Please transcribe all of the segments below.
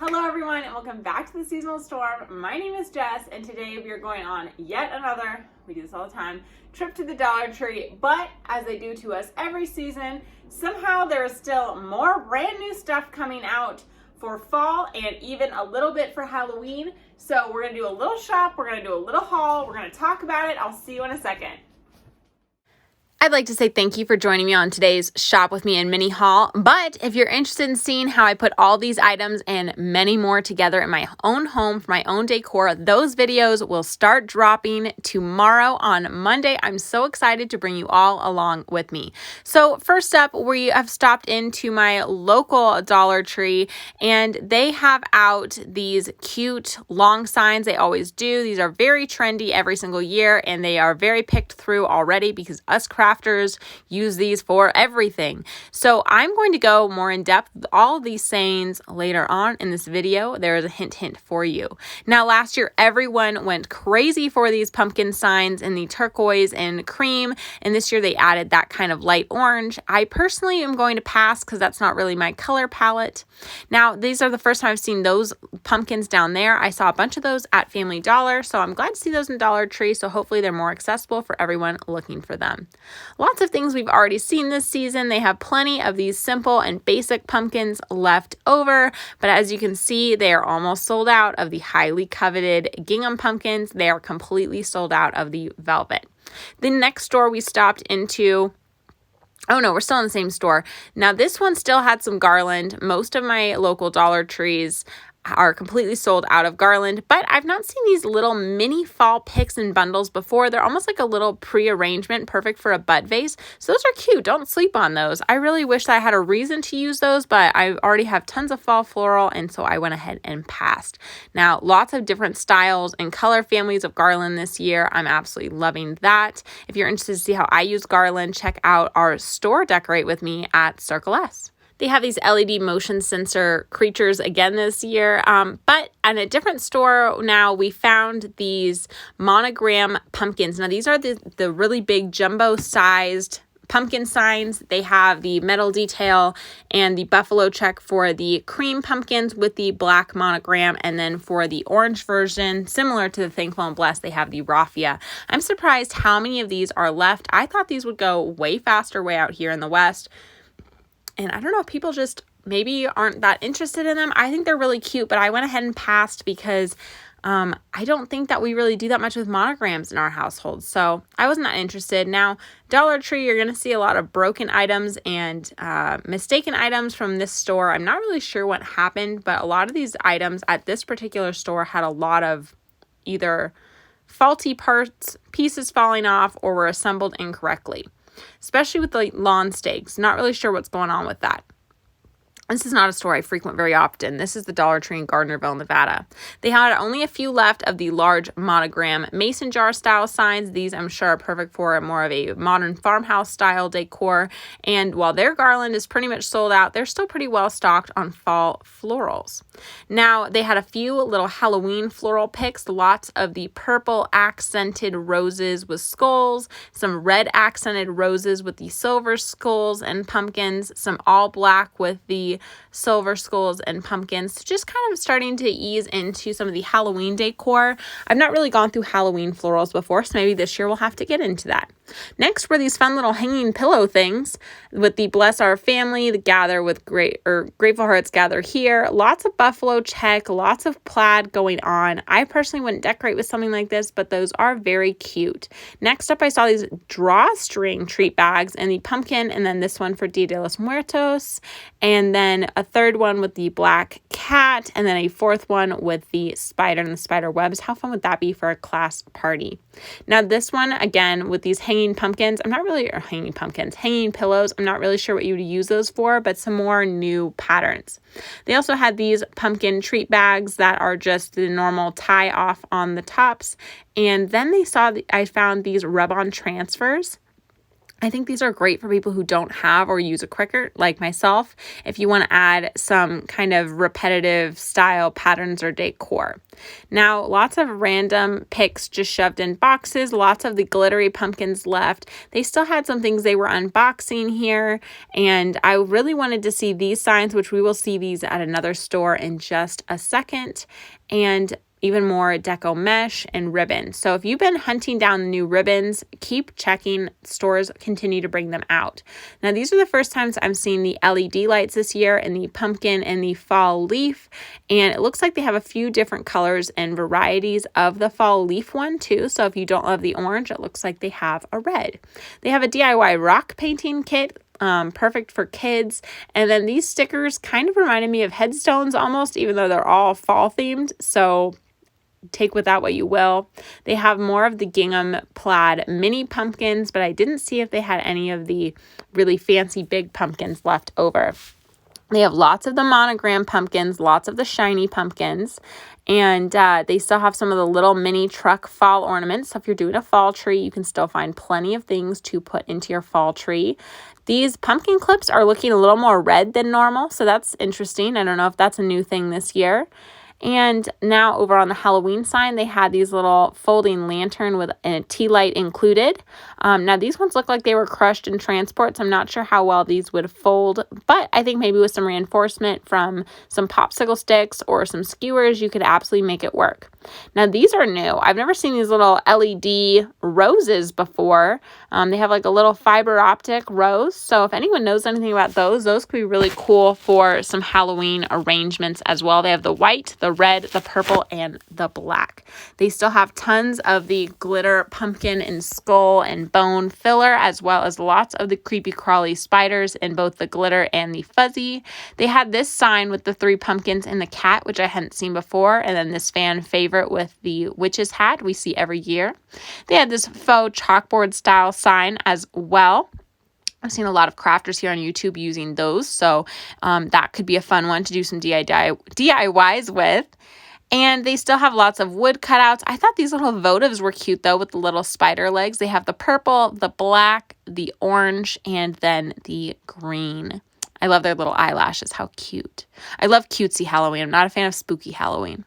Hello everyone and welcome back to the Seasonal Storm. My name is Jess and today we are going on yet another, we do this all the time, trip to the Dollar Tree. But as they do to us every season, somehow there is still more brand new stuff coming out for fall and even a little bit for Halloween. So we're gonna do a little shop, we're gonna do a little haul, we're gonna talk about it. I'll see you in a second. I'd like to say thank you for joining me on today's Shop With Me and mini haul, but if you're interested in seeing how I put all these items and many more together in my own home for my own decor, those videos will start dropping tomorrow on Monday. I'm so excited to bring you all along with me. So first up, we have stopped into my local Dollar Tree and they have out these cute long signs. They always do. These are very trendy every single year and they are very picked through already because us crafters use these for everything. So I'm going to go more in depth with all of these sayings later on in this video. There is a hint for you. Now, last year, everyone went crazy for these pumpkin signs in the turquoise and cream. And this year they added that kind of light orange. I personally am going to pass because that's not really my color palette. Now, these are the first time I've seen those pumpkins down there. I saw a bunch of those at Family Dollar. So I'm glad to see those in Dollar Tree. So hopefully they're more accessible for everyone looking for them. Lots of things we've already seen this season. They have plenty of these simple and basic pumpkins left over, but as you can see, they are almost sold out of the highly coveted gingham pumpkins. They are completely sold out of the velvet. The next store we stopped into, oh no, we're still in the same store. Now this one still had some garland. Most of my local Dollar Trees are completely sold out of garland, but I've not seen these little mini fall picks and bundles before. They're almost like a little pre-arrangement, perfect for a bud vase. So those are cute. Don't sleep on those. I really wish I had a reason to use those, but I already have tons of fall floral, and so I went ahead and passed. Now, lots of different styles and color families of garland this year. I'm absolutely loving that. If you're interested to see how I use garland, check out our store Decorate With Me at Circle S. They have these LED motion sensor creatures again this year, but at a different store now, we found these monogram pumpkins. Now, these are the really big jumbo-sized pumpkin signs. They have the metal detail and the buffalo check for the cream pumpkins with the black monogram, and then for the orange version, similar to the Thankful and Blessed, they have the raffia. I'm surprised how many of these are left. I thought these would go way faster way out here in the West. And I don't know if people just maybe aren't that interested in them. I think they're really cute, but I went ahead and passed because I don't think that we really do that much with monograms in our household. So I wasn't that interested. Now, Dollar Tree, you're going to see a lot of broken items and mistaken items from this store. I'm not really sure what happened, but a lot of these items at this particular store had a lot of either faulty parts, pieces falling off, or were assembled incorrectly. Especially with the lawn stakes. Not really sure what's going on with that. This is not a store I frequent very often. This is the Dollar Tree in Gardnerville, Nevada. They had only a few left of the large monogram mason jar style signs. These I'm sure are perfect for more of a modern farmhouse style decor. And while their garland is pretty much sold out, they're still pretty well stocked on fall florals. Now, they had a few little Halloween floral picks, lots of the purple accented roses with skulls, some red accented roses with the silver skulls and pumpkins, some all black with the silver skulls and pumpkins, just kind of starting to ease into some of the Halloween decor. I've not really gone through Halloween florals before, so maybe this year we'll have to get into that. Next were these fun little hanging pillow things with the Bless Our Family, the Gather with Grateful Hearts Gather Here, lots of buffalo check, lots of plaid going on. I personally wouldn't decorate with something like this, but those are very cute. Next up, I saw these drawstring treat bags and the pumpkin, and then this one for Dia de los Muertos, and then a third one with the black cat, and then a fourth one with the spider and the spider webs. How fun would that be for a class party? Now this one, again, with these hanging pumpkins, hanging pillows. I'm not really sure what you would use those for, but some more new patterns. They also had these pumpkin treat bags that are just the normal tie off on the tops. And then I found these rub-on transfers. I think these are great for people who don't have or use a Cricut like myself, if you want to add some kind of repetitive style patterns or decor. Now, lots of random picks just shoved in boxes, lots of the glittery pumpkins left. They still had some things they were unboxing here, and I really wanted to see these signs, which we will see these at another store in just a second, and even more deco mesh and ribbon. So if you've been hunting down the new ribbons, keep checking. Stores continue to bring them out. Now, these are the first times I'm seeing the LED lights this year in the pumpkin and the fall leaf. And it looks like they have a few different colors and varieties of the fall leaf one too. So if you don't love the orange, it looks like they have a red. They have a DIY rock painting kit. Perfect for kids. And then these stickers kind of reminded me of headstones almost, even though they're all fall themed. So take with that what you will. They have more of the gingham plaid mini pumpkins, but I didn't see if they had any of the really fancy big pumpkins left over. They have lots of the monogram pumpkins, lots of the shiny pumpkins, and they still have some of the little mini truck fall ornaments. So if you're doing a fall tree, you can still find plenty of things to put into your fall tree. These pumpkin clips are looking a little more red than normal, so that's interesting. I don't know if that's a new thing this year. And now over on the Halloween sign, they had these little folding lantern with a tea light included. Now these ones look like they were crushed in transport, so I'm not sure how well these would fold, but I think maybe with some reinforcement from some popsicle sticks or some skewers, you could absolutely make it work. Now these are new. I've never seen these little LED roses before. They have like a little fiber optic rose. So if anyone knows anything about those could be really cool for some Halloween arrangements as well. They have the white, the red, the purple, and the black. They still have tons of the glitter pumpkin and skull and bone filler, as well as lots of the creepy crawly spiders in both the glitter and the fuzzy. They had this sign with the 3 pumpkins and the cat, which I hadn't seen before, and then this fan favorite with the witch's hat we see every year. They had this faux chalkboard style sign as well. I've seen a lot of crafters here on YouTube using those, so that could be a fun one to do some DIYs with. And they still have lots of wood cutouts. I thought these little votives were cute, though, with the little spider legs. They have the purple, the black, the orange, and then the green. I love their little eyelashes. How cute. I love cutesy Halloween. I'm not a fan of spooky Halloween.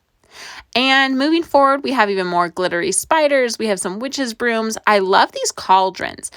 And moving forward, we have even more glittery spiders. We have some witches' brooms. I love these cauldrons.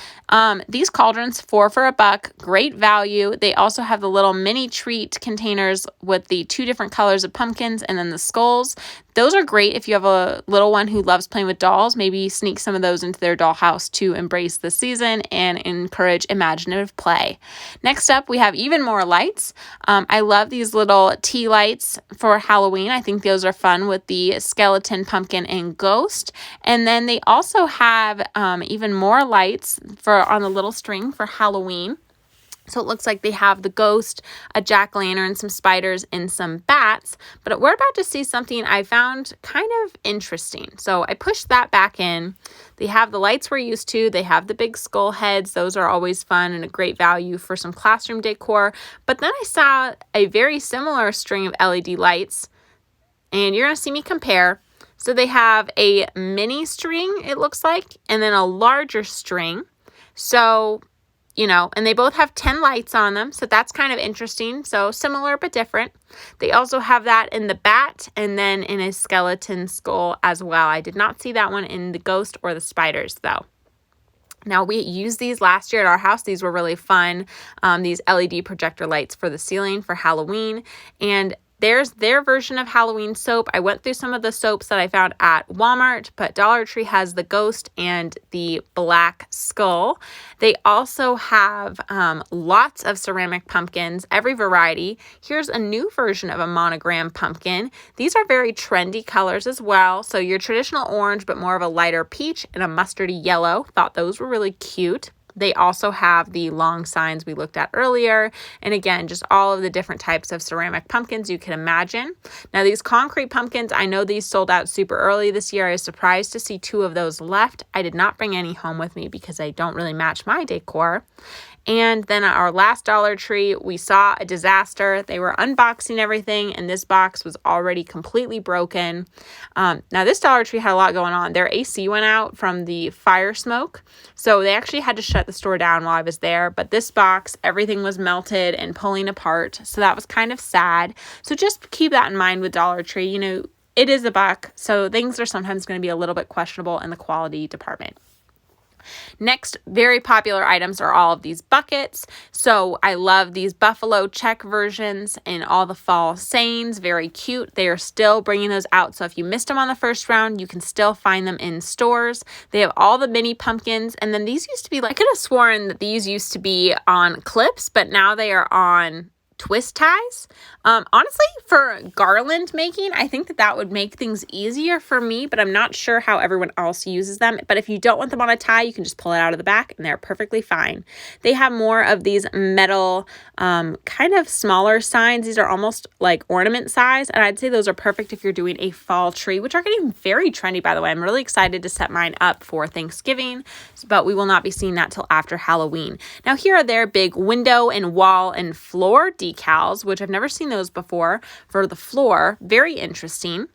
These cauldrons, $4 for $1, great value. They also have the little mini treat containers with the 2 different colors of pumpkins and then the skulls. Those are great if you have a little one who loves playing with dolls. Maybe sneak some of those into their dollhouse to embrace the season and encourage imaginative play. Next up, we have even more lights. I love these little tea lights for Halloween. I think those are fun with the skeleton, pumpkin, and ghost. And then they also have even more lights on the little string for Halloween. So it looks like they have the ghost, a jack-o'-lantern, some spiders, and some bats. But we're about to see something I found kind of interesting. So I pushed that back in. They have the lights we're used to. They have the big skull heads. Those are always fun and a great value for some classroom decor. But then I saw a very similar string of LED lights, and you're going to see me compare. So they have a mini string, it looks like, and then a larger string. So and they both have 10 lights on them, so that's kind of interesting. So similar but different. They also have that in the bat and then in a skeleton skull as well. I did not see that one in the ghost or the spiders, though. Now, we used these last year at our house. These were really fun, these LED projector lights for the ceiling for Halloween. And there's their version of Halloween soap. I went through some of the soaps that I found at Walmart, but Dollar Tree has the ghost and the black skull. They also have lots of ceramic pumpkins, every variety. Here's a new version of a monogram pumpkin. These are very trendy colors as well. So your traditional orange, but more of a lighter peach and a mustardy yellow. Thought those were really cute. They also have the long signs we looked at earlier. And again, just all of the different types of ceramic pumpkins you can imagine. Now, these concrete pumpkins, I know these sold out super early this year. I was surprised to see 2 of those left. I did not bring any home with me because I don't really match my decor. And then at our last Dollar Tree, we saw a disaster. They were unboxing everything, and this box was already completely broken. Now, this Dollar Tree had a lot going on. Their AC went out from the fire smoke, so they actually had to shut the store down while I was there. But this box, everything was melted and pulling apart, so that was kind of sad. So just keep that in mind with Dollar Tree. You know, it is a buck, so things are sometimes going to be a little bit questionable in the quality department. Next, very popular items are all of these buckets. So I love these buffalo check versions and all the fall sayings, very cute. They are still bringing those out. So if you missed them on the first round, you can still find them in stores. They have all the mini pumpkins. And then these used to be, like, I could have sworn that these used to be on clips, but now they are on twist ties. Honestly, for garland making, I think that would make things easier for me, but I'm not sure how everyone else uses them. But if you don't want them on a tie, you can just pull it out of the back and they're perfectly fine. They have more of these metal, kind of smaller signs. These are almost like ornament size, and I'd say those are perfect if you're doing a fall tree, which are getting very trendy, by the way. I'm really excited to set mine up for Thanksgiving, but we will not be seeing that till after Halloween. Now, here are their big window and wall and floor decals, which I've never seen those before for the floor. Very interesting.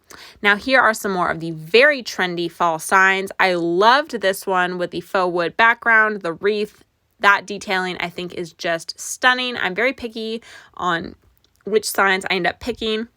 Now, here are some more of the very trendy fall signs. I loved this one with the faux wood background, the wreath. That detailing, I think, is just stunning. I'm very picky on which signs I end up picking.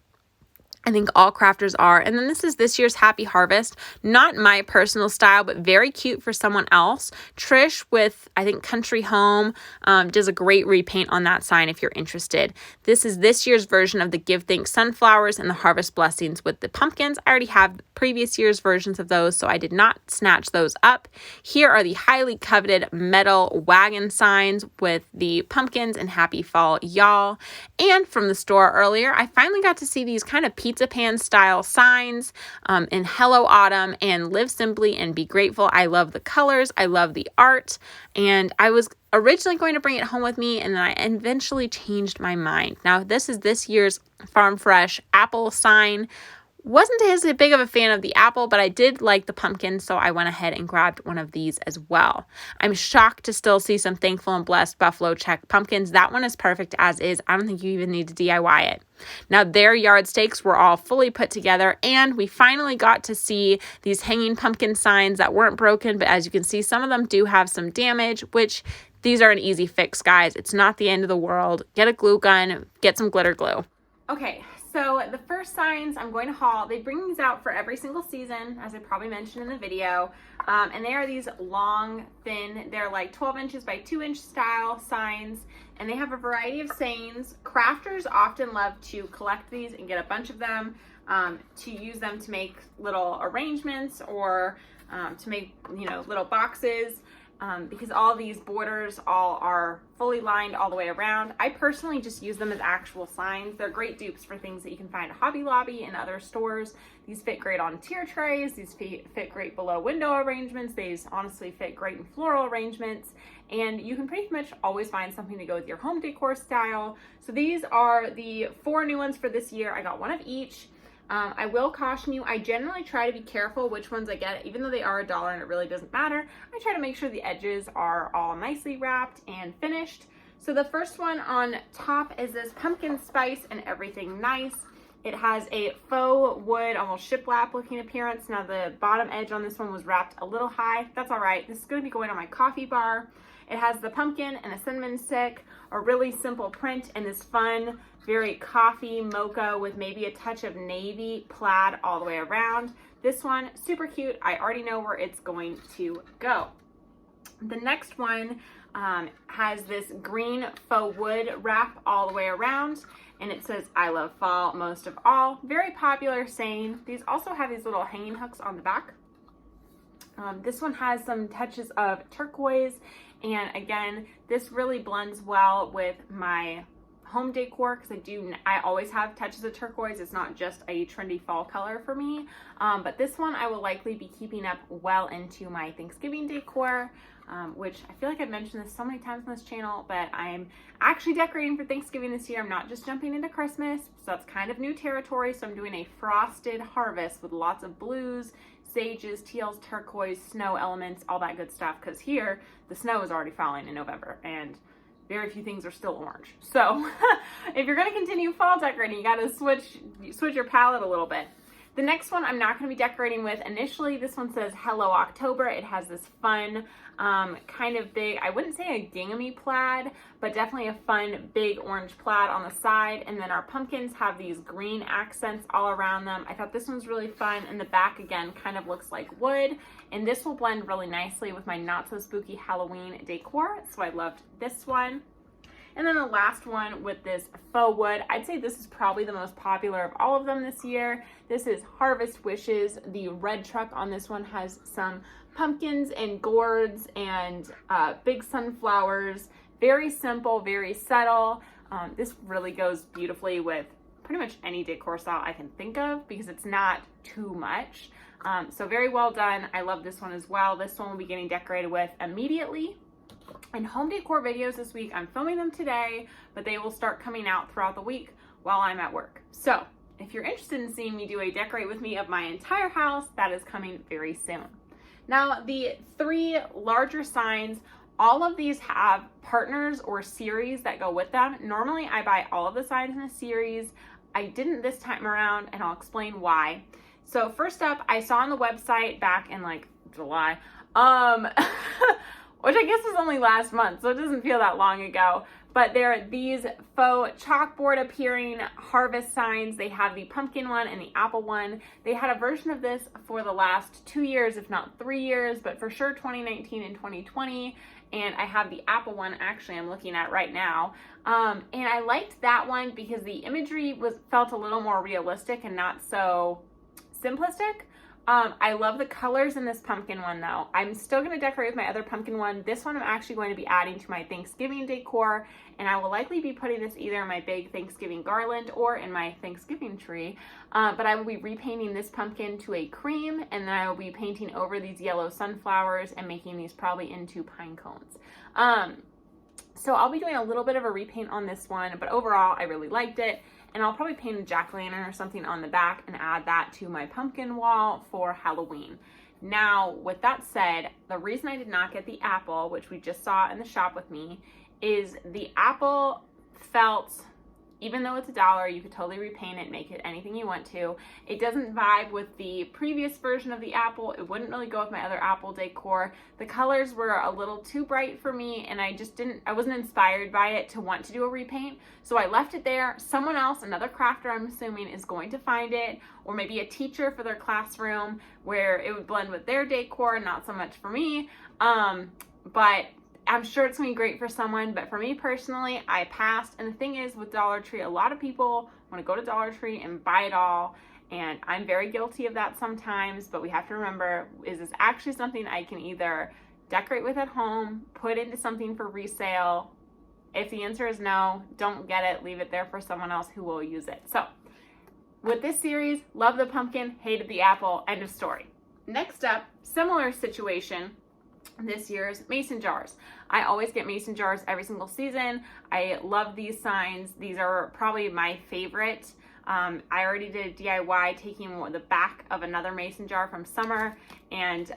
I think all crafters are. And then this is this year's Happy Harvest. Not my personal style, but very cute for someone else. Trish with, I think, Country Home does a great repaint on that sign if you're interested. This is this year's version of the Give Thanks sunflowers and the Harvest Blessings with the pumpkins. I already have previous year's versions of those, so I did not snatch those up. Here are the highly coveted metal wagon signs with the pumpkins and Happy Fall, y'all. And from the store earlier, I finally got to see these kind of pizza pan style signs in Hello Autumn and Live Simply and Be Grateful. I love the colors. I love the art. And I was originally going to bring it home with me, and then I eventually changed my mind. Now, this is this year's Farm Fresh apple sign. Wasn't as big of a fan of the apple, but I did like the pumpkin, so I went ahead and grabbed one of these as well. I'm shocked to still see some Thankful and Blessed buffalo check pumpkins. That one is perfect as is. I don't think you even need to DIY it. Now, their yard stakes were all fully put together, and we finally got to see these hanging pumpkin signs that weren't broken, but as you can see, some of them do have some damage, which these are an easy fix, guys. It's not the end of the world. Get a glue gun, get some glitter glue. Okay. So the first signs I'm going to haul, they bring these out for every single season, as I probably mentioned in the video. And they are these long, thin, they're like 12 inches by 2-inch style signs. And they have a variety of sayings. Crafters often love to collect these and get a bunch of them to use them to make little arrangements or to make, you know, little boxes. Because all these borders all are fully lined all the way around. I personally just use them as actual signs. They're great dupes for things that you can find at Hobby Lobby and other stores. These fit great on tier trays. These fit great below window arrangements. These honestly fit great in floral arrangements. And you can pretty much always find something to go with your home decor style. So these are the 4 new ones for this year. I got one of each. I will caution you, I generally try to be careful which ones I get, even though they are $1 and it really doesn't matter. I try to make sure the edges are all nicely wrapped and finished. So the first one on top is this pumpkin spice and everything nice. It has a faux wood, almost shiplap looking appearance. Now the bottom edge on this one was wrapped a little high. That's all right. This is going to be going on my coffee bar. It has the pumpkin and a cinnamon stick, a really simple print, and this fun, very coffee mocha with maybe a touch of navy plaid all the way around. This one, super cute. I already know where it's going to go. The next one has this green faux wood wrap all the way around, and it says, I love fall most of all. Very popular saying. These also have these little hanging hooks on the back. This one has some touches of turquoise, and again, this really blends well with my home decor because I always have touches of turquoise. It's not just a trendy fall color for me, but this one I will likely be keeping up well into my Thanksgiving decor, which I feel like I've mentioned this so many times on this channel, but I'm actually decorating for Thanksgiving this year. I'm not just jumping into Christmas, so that's kind of new territory. So I'm doing a frosted harvest with lots of blues, sages, teals, turquoise, snow elements, all that good stuff, because here the snow is already falling in November, and very few things are still orange. So if you're gonna continue fall decorating, you gotta switch your palette a little bit. The next one I'm not going to be decorating with. Initially, this one says Hello October. It has this fun, kind of big, I wouldn't say a ginghamy plaid, but definitely a fun big orange plaid on the side. And then our pumpkins have these green accents all around them. I thought this one's really fun. And the back, again, kind of looks like wood. And this will blend really nicely with my not so spooky Halloween decor. So I loved this one. And then the last one with this faux wood, I'd say this is probably the most popular of all of them this year. This is Harvest Wishes. The red truck on this one has some pumpkins and gourds and big sunflowers. Very simple, very subtle. This really goes beautifully with pretty much any decor style I can think of because it's not too much. So very well done. I love this one as well. This one will be getting decorated with immediately. And home decor videos this week, I'm filming them today, but they will start coming out throughout the week while I'm at work. So if you're interested in seeing me do a decorate with me of my entire house, that is coming very soon. Now, the 3 larger signs, all of these have partners or series that go with them. Normally I buy all of the signs in a series. I didn't this time around, and I'll explain why. So first up, I saw on the website back in like July, which I guess was only last month, so it doesn't feel that long ago. But there are these faux chalkboard appearing harvest signs. They have the pumpkin one and the apple one. They had a version of this for the last 2 years, if not 3 years, but for sure 2019 and 2020. And I have the apple one, actually, I'm looking at right now. And I liked that one because the imagery felt a little more realistic and not so simplistic. I love the colors in this pumpkin one though. I'm still going to decorate with my other pumpkin one. This one I'm actually going to be adding to my Thanksgiving decor, and I will likely be putting this either in my big Thanksgiving garland or in my Thanksgiving tree. But I will be repainting this pumpkin to a cream, and then I will be painting over these yellow sunflowers and making these probably into pine cones. So I'll be doing a little bit of a repaint on this one, but overall I really liked it. And I'll probably paint a jack-o'-lantern or something on the back and add that to my pumpkin wall for Halloween. Now, with that said, the reason I did not get the apple, which we just saw in the shop with me, is the apple felt, even though it's $1, you could totally repaint it, make it anything you want to. It doesn't vibe with the previous version of the apple. It wouldn't really go with my other apple decor. The colors were a little too bright for me, and I wasn't inspired by it to want to do a repaint. So I left it there. Someone else, another crafter I'm assuming, is going to find it, or maybe a teacher for their classroom where it would blend with their decor, not so much for me. But I'm sure it's gonna be great for someone, but for me personally, I passed. And the thing is, with Dollar Tree, a lot of people want to go to Dollar Tree and buy it all, and I'm very guilty of that sometimes. But we have to remember, is this actually something I can either decorate with at home, put into something for resale? If the answer is no, don't get it, leave it there for someone else who will use it. So with this series, love the pumpkin, hated the apple, end of story. Next up, similar situation, this year's mason jars. I always get mason jars every single season. I love these signs. These are probably my favorite. I already did a DIY taking the back of another mason jar from summer and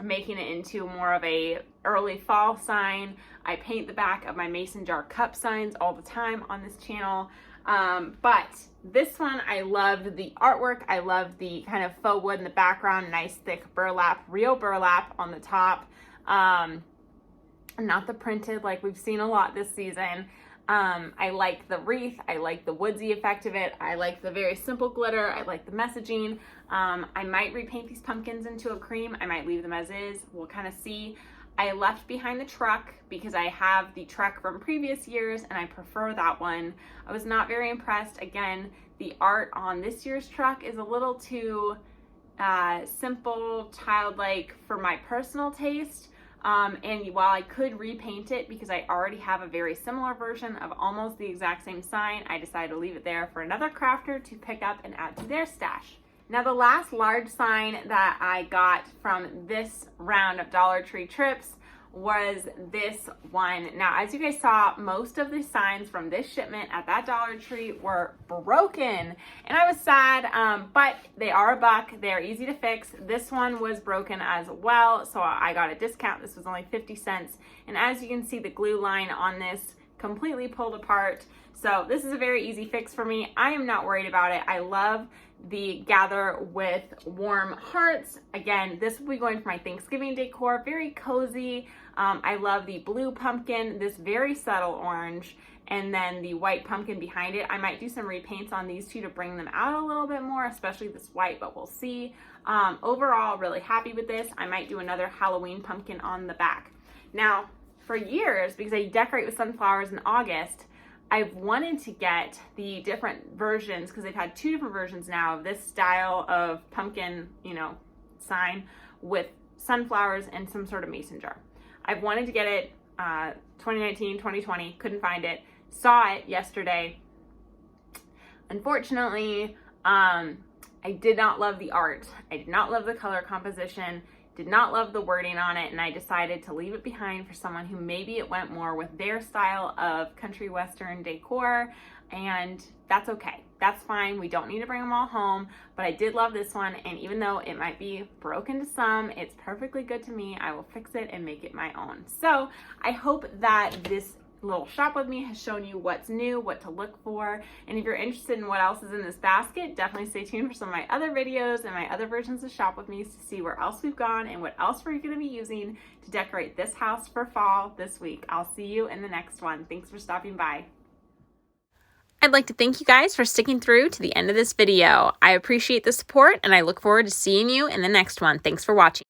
making it into more of a early fall sign. I paint the back of my mason jar cup signs all the time on this channel. But this one, I loved the artwork. I loved the kind of faux wood in the background, nice thick burlap, real burlap on the top. Not the printed like we've seen a lot this season. I like the wreath. I like the woodsy effect of it. I like the very simple glitter. I like the messaging. I might repaint these pumpkins into a cream. I might leave them as is. We'll kind of see. I left behind the truck because I have the truck from previous years and I prefer that one. I was not very impressed. Again, the art on this year's truck is a little too simple, childlike for my personal taste. And while I could repaint it because I already have a very similar version of almost the exact same sign, I decided to leave it there for another crafter to pick up and add to their stash. Now, the last large sign that I got from this round of Dollar Tree trips was this one. Now, as you guys saw, most of the signs from this shipment at that Dollar Tree were broken, and I was sad, but they are $1. They're easy to fix. This one was broken as well, so I got a discount. This was only 50 cents, and as you can see, the glue line on this completely pulled apart. So this is a very easy fix for me. I am not worried about it. I love the Gather with Warm Hearts. Again, this will be going for my Thanksgiving decor. Very cozy. I love the blue pumpkin, this very subtle orange, and then the white pumpkin behind it. I might do some repaints on these two to bring them out a little bit more, especially this white, but we'll see. Overall, really happy with this. I might do another Halloween pumpkin on the back. Now, for years, because I decorate with sunflowers in August, I've wanted to get the different versions, because they've had 2 different versions now of this style of pumpkin, sign with sunflowers and some sort of mason jar. I've wanted to get it 2019, 2020, couldn't find it. Saw it yesterday. Unfortunately, I did not love the art. I did not love the color composition. Did not love the wording on it, and I decided to leave it behind for someone who maybe it went more with their style of country western decor, and that's okay. That's fine. We don't need to bring them all home, but I did love this one, and even though it might be broken to some, it's perfectly good to me. I will fix it and make it my own. So I hope that this little shop with me has shown you what's new, what to look for, and if you're interested in what else is in this basket, definitely stay tuned for some of my other videos and my other versions of Shop With Me to see where else we've gone and what else we're going to be using to decorate this house for fall this week. I'll see you in the next one. Thanks for stopping by. I'd like to thank you guys for sticking through to the end of this video. I appreciate the support, and I look forward to seeing you in the next one. Thanks for watching.